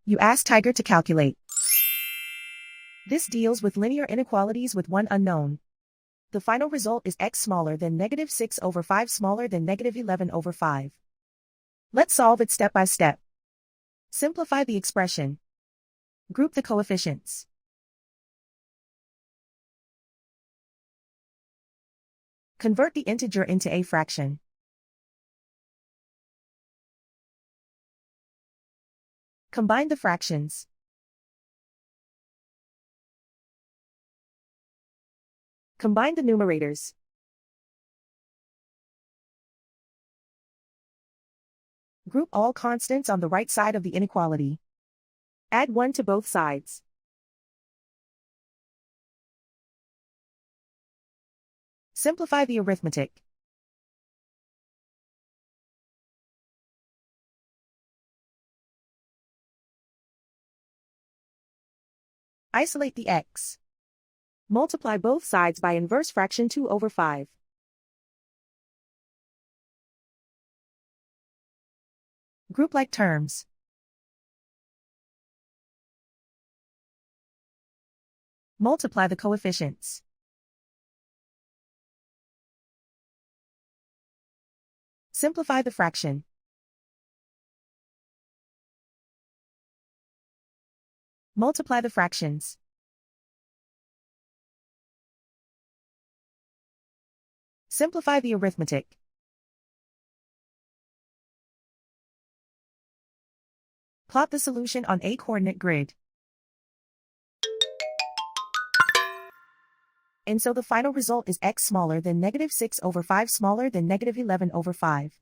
You ask Tiger to calculate. This deals with linear inequalities with one unknown. The final result is x smaller than -6/5 smaller than -11/5. Let's solve it step by step. Simplify the expression. Group the coefficients. Convert the integer into a fraction. Combine the fractions. Combine the numerators. Group all constants on the right side of the inequality. Add 1 to both sides. Simplify the arithmetic. Isolate the x. Multiply both sides by inverse fraction 2/5. Group like terms. Multiply the coefficients. Simplify the fraction. Multiply the fractions. Simplify the arithmetic. Plot the solution on a coordinate grid. And so the final result is x smaller than -6/5 smaller than -11/5.